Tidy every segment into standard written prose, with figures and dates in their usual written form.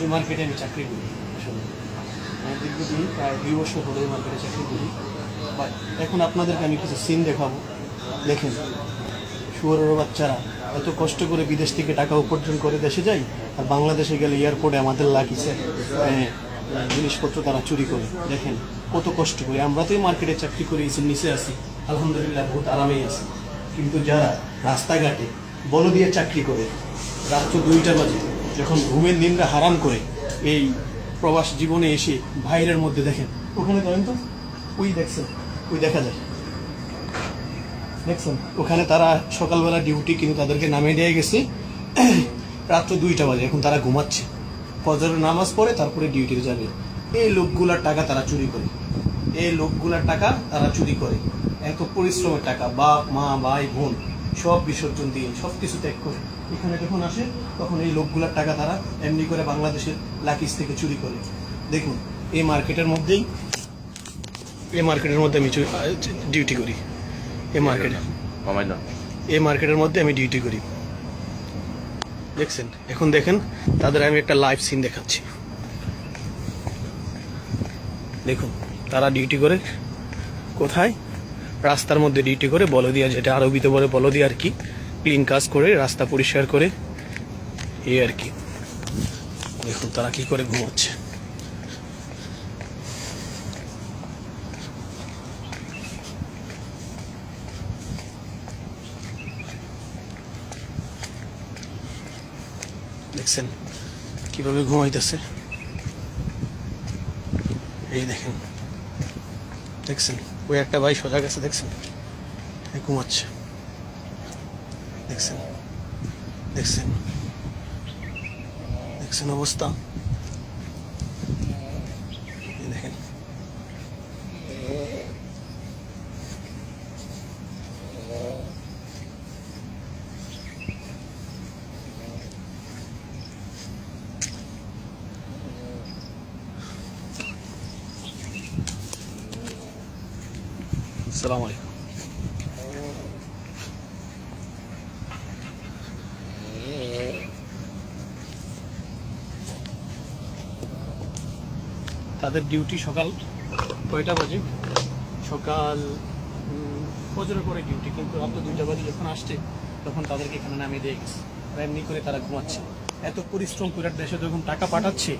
এই মার্কেটে আমি চাকরি করি। আসলে দীর্ঘদিন প্রায় 2 বছর হলো এই মার্কেটে চাকরি করি। বাট এখন আপনাদেরকে আমি কিছু সিন দেখাবো। দেখেন, শুয়োরের বাচ্চারা এত কষ্ট করে বিদেশ থেকে টাকা উপার্জন করে দেশে যায়, আর বাংলাদেশে গেলে এয়ারপোর্টে আমাদের লাগিছে জিনিসপত্র তারা চুরি করে। দেখেন কত কষ্ট করে। আমরা তো এই মার্কেটে চাকরি করে নিচে আছি, আলহামদুলিল্লাহ বহুত আরামেই আছি। কিন্তু যারা রাস্তাঘাটে বলো দিয়ে চাকরি করে, রাত্র 2টা বাজে যখন ঘুমের নিন্দ্রা হারাম করে এই প্রবাস জীবনে এসে বাইরের মধ্যে দেখেন, ওখানে ধরেন তো ওই দেখছেন, ওই দেখা যায় দেখছেন, ওখানে তারা সকালবেলা ডিউটি কিন্তু তাদেরকে নামিয়ে দিয়ে গেছে রাত্র 2টা বাজে, এখন তারা ঘুমাচ্ছে, ফজরের নামাজ পড়ে তারপরে ডিউটিতে যাবে। এই লোকগুলার টাকা তারা চুরি করে, এই লোকগুলার টাকা তারা চুরি করে। এত পরিশ্রমের টাকা, বাপ মা ভাই বোন সব বিসর্জন দিয়ে সব কিছু ত্যাগ করে এখানে যখন আসে, তখন এই লোকগুলার টাকা তারা এমনি করে বাংলাদেশের লাকিস থেকে চুরি করে। দেখুন এই মার্কেটের মধ্যে আমি ডিউটি করি। এই মার্কেটের মধ্যে আমি ডিউটি করি। দেখছেন, এখন দেখেন তাদের আমি একটা লাইভ সিন দেখাচ্ছি। দেখুন তারা ডিউটি করে কোথায়, রাস্তার মধ্যে ডিউটি করে, বলদিয়া, যেটা আরবিতে বলে বলদিয়া আর কি, ক্লিন কাজ করে, রাস্তা পরিষ্কার করে, এই আর কি। দেখুন তারা কি করে ঘুমাচ্ছে। দেখছেন কিভাবে ঘুমাইতেছে, এই দেখেন, দেখছেন ওই একটা ভাই সোজা গেছে, দেখছেন ঘুমাচ্ছে, দেখছেন দেখছেন দেখছেন অবস্থা, দেখেন। আসসালামু আলাইকুম। তাদের ডিউটি সকাল কয়টা বাজে, সকাল ফজরের পরে ডিউটি, কিন্তু রাত 2টা বাজে যখন আসছে তখন তাদেরকে এখানে নামিয়ে দিয়ে গেছে। এমনি করে তারা ঘুমাচ্ছে। এত পরিশ্রম করে দেশে যখন টাকা পাঠাচ্ছে,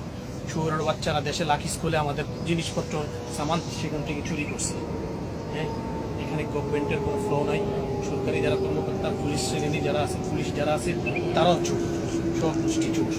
শুয়োরের বাচ্চারা দেশে লাকিস খুলে আমাদের জিনিসপত্র সামান সেখান থেকে চুরি করছে। হ্যাঁ, এখানে গভর্নমেন্টের কোনো ফ্লো নাই। সরকারি যারা কর্মকর্তা, পুলিশ শ্রেণী যারা আছে, পুলিশ যারা আছে, তারাও চোর, সব গোষ্ঠী চোর।